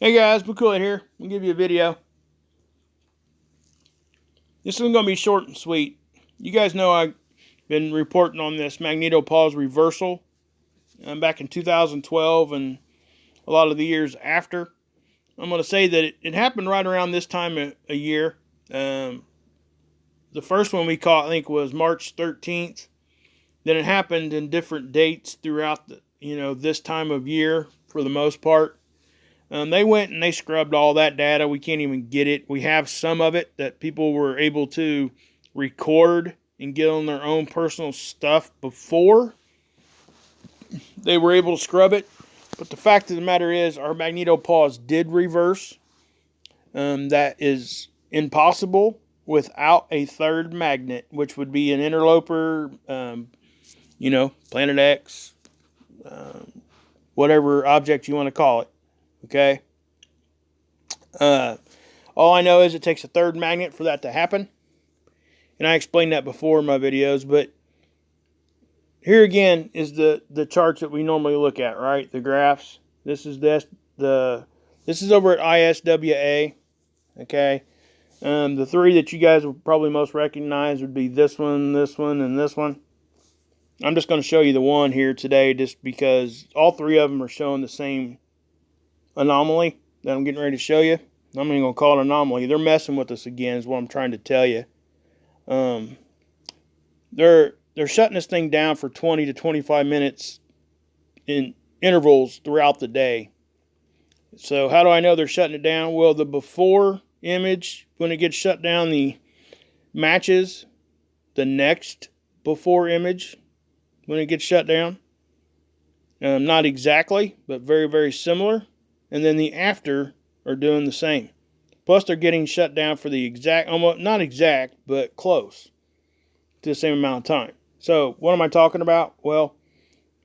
Hey guys, McCoy here. I'll give you a video. This is going to be short and sweet. You guys know I've been reporting on this magnetopause reversal back in 2012 and a lot of the years after. I'm going to say that it happened right around this time a year. The first one we caught, I think, was March 13th. Then it happened in different dates throughout this time of year for the most part. They went and they scrubbed all that data. We can't even get it. We have some of it that people were able to record and get on their own personal stuff before they were able to scrub it. But the fact of the matter is, our magnetopause did reverse. That is impossible without a third magnet, which would be an interloper, Planet X, whatever object you want to call it. Okay. All I know is it takes a third magnet for that to happen. And I explained that before in my videos, but here again is the charts that we normally look at, right? The graphs. This is this is over at ISWA. Okay. The three that you guys will probably most recognize would be this one, and this one. I'm just going to show you the one here today just because all three of them are showing the same anomaly that I'm getting ready to show you. I'm not even going to call it an anomaly. They're messing with us again is what I'm trying to tell you. They're shutting this thing down for 20 to 25 minutes in intervals throughout the day. So how do I know they're shutting it down? Well, the before image, when it gets shut down, matches the next before image when it gets shut down. Not exactly, but very, very similar. And then the after are doing the same. Plus, they're getting shut down for the exact, almost not exact, but close to the same amount of time. So, what am I talking about? Well,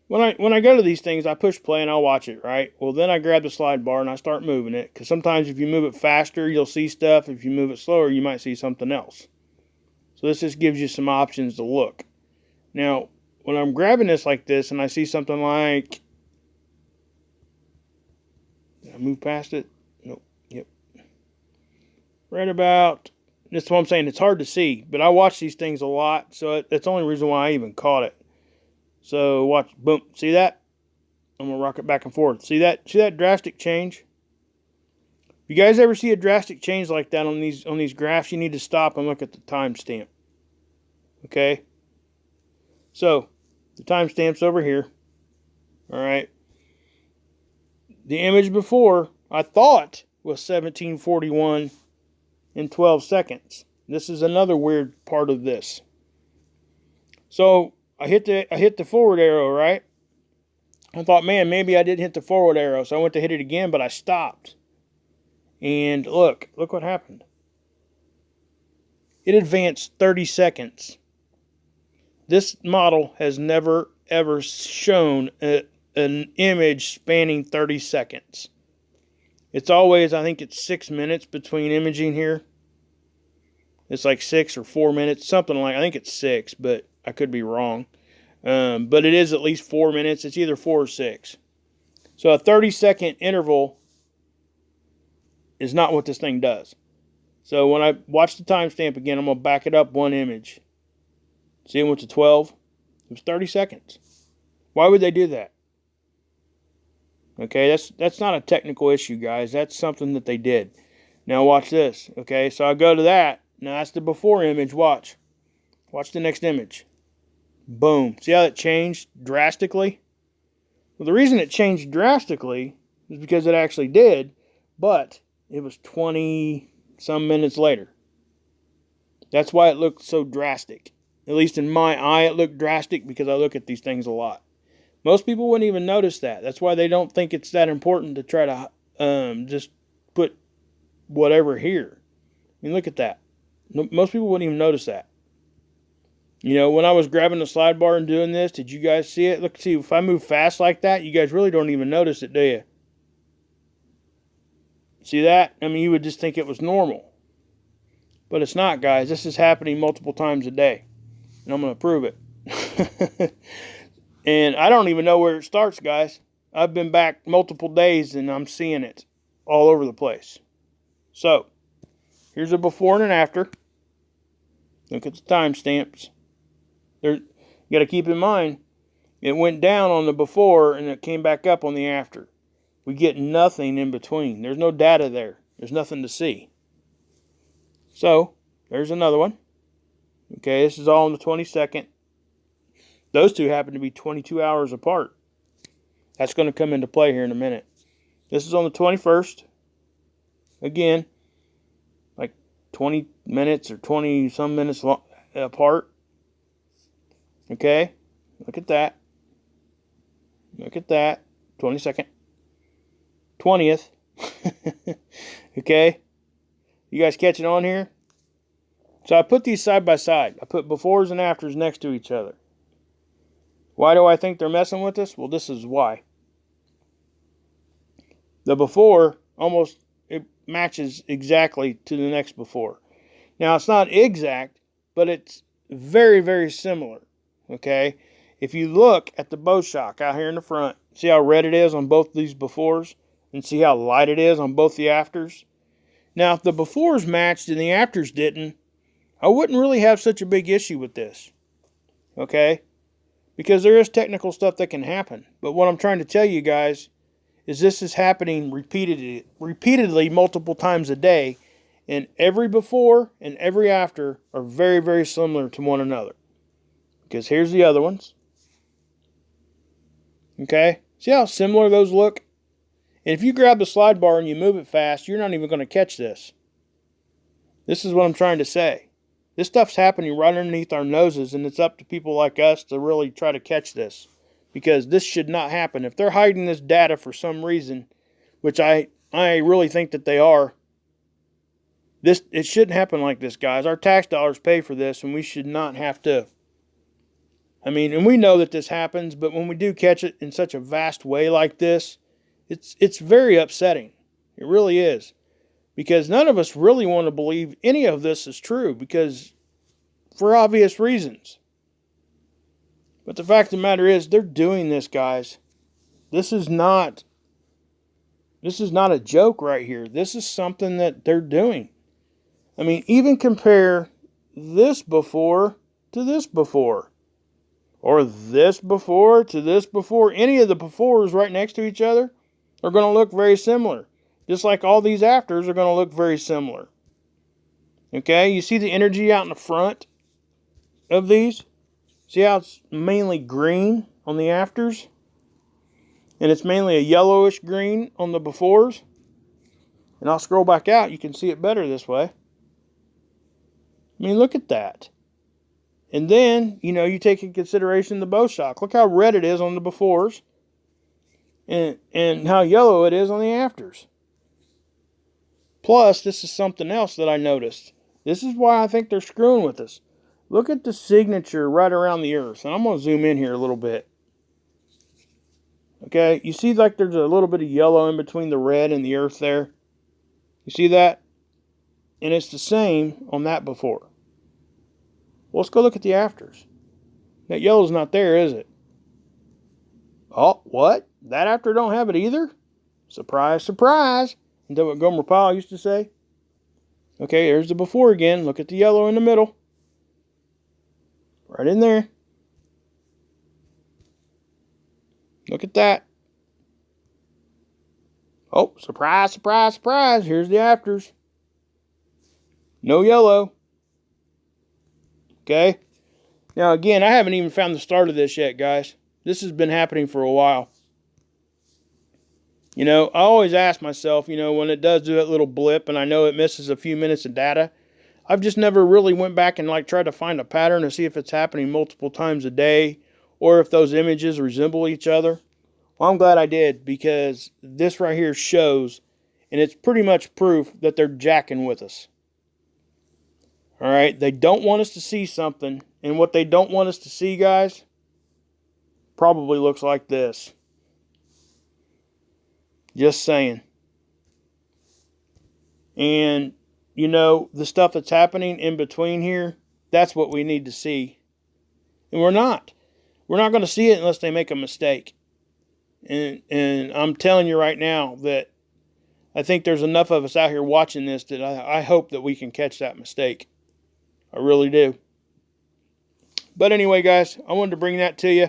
when I go to these things, I push play and I'll watch it, right? Well, then I grab the slide bar and I start moving it. Because sometimes if you move it faster, you'll see stuff. If you move it slower, you might see something else. So, this just gives you some options to look. Now, when I'm grabbing this like this and I see something like, did I move past it? Nope. Yep. Right about, that's what I'm saying. It's hard to see, but I watch these things a lot, so that's the only reason why I even caught it. So watch, boom. See that? I'm gonna rock it back and forth. See that? See that drastic change? If you guys ever see a drastic change like that on these graphs, you need to stop and look at the timestamp. Okay. So the timestamp's over here. All right. The image before, I thought, was 1741 in 12 seconds. This is another weird part of this. So I hit the forward arrow, right? I thought, man, maybe I didn't hit the forward arrow. So I went to hit it again, but I stopped. And look what happened. It advanced 30 seconds. This model has never, ever shown an image spanning 30 seconds. It's always, I think it's 6 minutes between imaging here. It's like 6 or 4 minutes, something like, I think it's 6, but I could be wrong. But it is at least 4 minutes. It's either 4 or 6. So a 30-second interval is not what this thing does. So when I watch the timestamp again, I'm going to back it up one image. See, it went to 12. It was 30 seconds. Why would they do that? Okay, that's not a technical issue, guys. That's something that they did. Now watch this. Okay, so I go to that. Now that's the before image. Watch. Watch the next image. Boom. See how it changed drastically? Well, the reason it changed drastically is because it actually did, but it was 20-some minutes later. That's why it looked so drastic. At least in my eye, it looked drastic because I look at these things a lot. Most people wouldn't even notice that. That's why they don't think it's that important to try to just put whatever here. I mean, look at that. Most people wouldn't even notice that. You know, when I was grabbing the slide bar and doing this, did you guys see it? Look, see, if I move fast like that, you guys really don't even notice it, do you? See that? I mean, you would just think it was normal. But it's not, guys. This is happening multiple times a day. And I'm going to prove it. And I don't even know where it starts, guys. I've been back multiple days and I'm seeing it. all over the place. So, here's a before and an after. Look at the timestamps. You got to keep in mind, it went down on the before and it came back up on the after. We get nothing in between. There's no data there. There's nothing to see. So, there's another one. Okay, this is all on the 22nd. Those two happen to be 22 hours apart. That's going to come into play here in a minute. This is on the 21st. Again, like 20 minutes or 20 some minutes apart. Okay, look at that. Look at that. 22nd. 20th. Okay, you guys catching on here? So I put these side by side. I put befores and afters next to each other. Why do I think they're messing with us? Well, this is why. The before almost it matches exactly to the next before. Now, it's not exact, but it's very, very similar. Okay? If you look at the bow shock out here in the front, see how red it is on both these befores? And see how light it is on both the afters? Now, if the befores matched and the afters didn't, I wouldn't really have such a big issue with this. Okay? Because there is technical stuff that can happen. But what I'm trying to tell you guys is this is happening repeatedly multiple times a day. And every before and every after are very, very similar to one another. Because here's the other ones. Okay? See how similar those look? And if you grab the slide bar and you move it fast, you're not even going to catch this. This is what I'm trying to say. This stuff's happening right underneath our noses, and it's up to people like us to really try to catch this. Because this should not happen. If they're hiding this data for some reason, which I really think that they are, it shouldn't happen like this, guys. Our tax dollars pay for this, and we should not have to. I mean, and we know that this happens, but when we do catch it in such a vast way like this, it's very upsetting. It really is. Because none of us really want to believe any of this is true, because for obvious reasons. But the fact of the matter is, they're doing this, guys. This is not a joke right here. This is something that they're doing. I mean, even compare this before to this before. Or this before to this before. Any of the befores right next to each other are going to look very similar. Just like all these afters are going to look very similar. Okay, you see the energy out in the front of these? See how it's mainly green on the afters? And it's mainly a yellowish green on the befores? And I'll scroll back out. You can see it better this way. I mean, look at that. And then, you take in consideration the bow shock. Look how red it is on the befores. And how yellow it is on the afters. Plus, this is something else that I noticed. This is why I think they're screwing with us. Look at the signature right around the earth. And I'm going to zoom in here a little bit. Okay, you see like there's a little bit of yellow in between the red and the earth there? You see that? And it's the same on that before. Well, let's go look at the afters. That yellow's not there, is it? Oh, what? That after don't have it either? Surprise, surprise. Isn't that what Gomer Pyle used to say? Okay, there's the before again. Look at the yellow in the middle. Right in there. Look at that. Oh, surprise, surprise, surprise. Here's the afters. No yellow. Okay. Now, again, I haven't even found the start of this yet, guys. This has been happening for a while. I always ask myself, when it does do that little blip and I know it misses a few minutes of data, I've just never really went back and tried to find a pattern to see if it's happening multiple times a day or if those images resemble each other. Well, I'm glad I did, because this right here shows, and it's pretty much proof that they're jacking with us. All right, they don't want us to see something, and what they don't want us to see, guys, probably looks like this. Just saying. And, the stuff that's happening in between here, that's what we need to see. And we're not. We're not going to see it unless they make a mistake. And I'm telling you right now that I think there's enough of us out here watching this that I hope that we can catch that mistake. I really do. But anyway, guys, I wanted to bring that to you.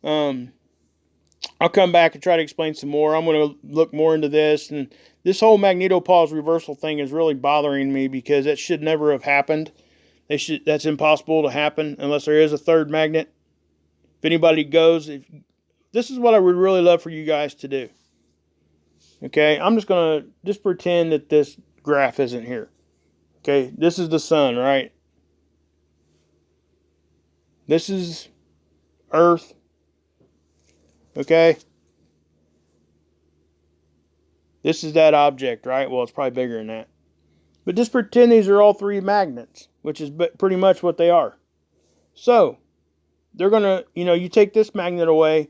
I'll come back and try to explain some more. I'm going to look more into this. And this whole magnetopause reversal thing is really bothering me because it should never have happened. That's impossible to happen unless there is a third magnet. If anybody goes, this is what I would really love for you guys to do. Okay, I'm just going to pretend that this graph isn't here. Okay, this is the sun, right? This is Earth. Okay? This is that object, right? Well, it's probably bigger than that. But just pretend these are all three magnets, which is pretty much what they are. So, they're going to, you take this magnet away,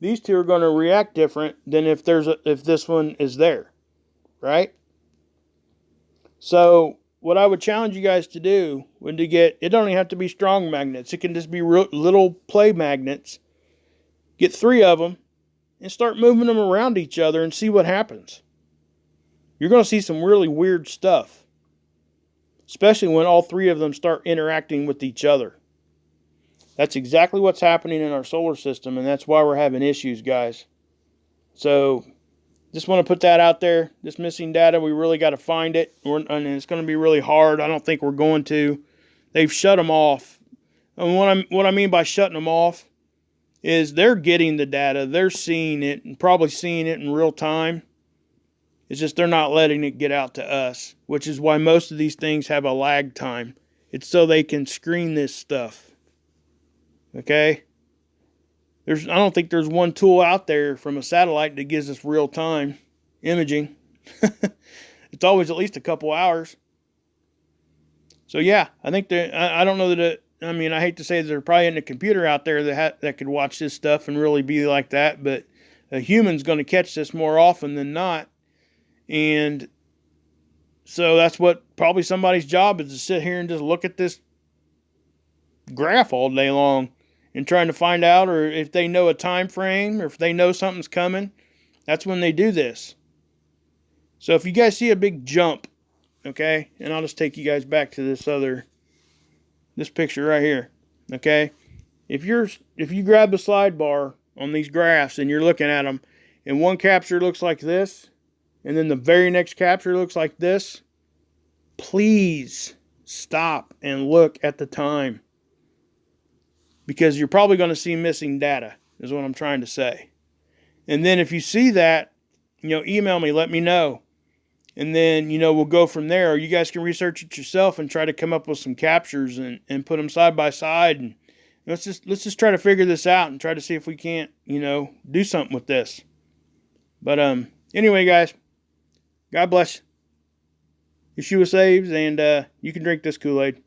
these two are going to react different than if this one is there, right? So, what I would challenge you guys to do would to get, it don't even have to be strong magnets. It can just be little play magnets. Get 3 of them and start moving them around each other and see what happens. You're going to see some really weird stuff, especially when all 3 of them start interacting with each other. That's exactly what's happening in our solar system, and that's why we're having issues, guys. So, just want to put that out there. This missing data, we really got to find it, and it's going to be really hard. I don't think we're going to. They've shut them off. And what I mean by shutting them off is they're getting the data, they're seeing it, and probably seeing it in real time. It's just they're not letting it get out to us, which is why most of these things have a lag time. It's so they can screen this stuff. Okay? I don't think there's one tool out there from a satellite that gives us real-time imaging. It's always at least a couple hours. So yeah, I think I don't know that I hate to say that there probably isn't a computer out there that could watch this stuff and really be like that, but a human's going to catch this more often than not. And so that's what probably somebody's job is, to sit here and just look at this graph all day long and trying to find out, or if they know a time frame, or if they know something's coming, that's when they do this. So if you guys see a big jump, okay, and I'll just take you guys back to this picture right here, okay? If you grab the slide bar on these graphs and you're looking at them, and one capture looks like this, and then the very next capture looks like this, please stop and look at the time. Because you're probably going to see missing data, is what I'm trying to say. And then if you see that, email me, let me know. And then, we'll go from there. Or you guys can research it yourself and try to come up with some captures and put them side by side. And let's just try to figure this out and try to see if we can't, do something with this. But anyway, guys, God bless. Yeshua saves, and you can drink this Kool-Aid.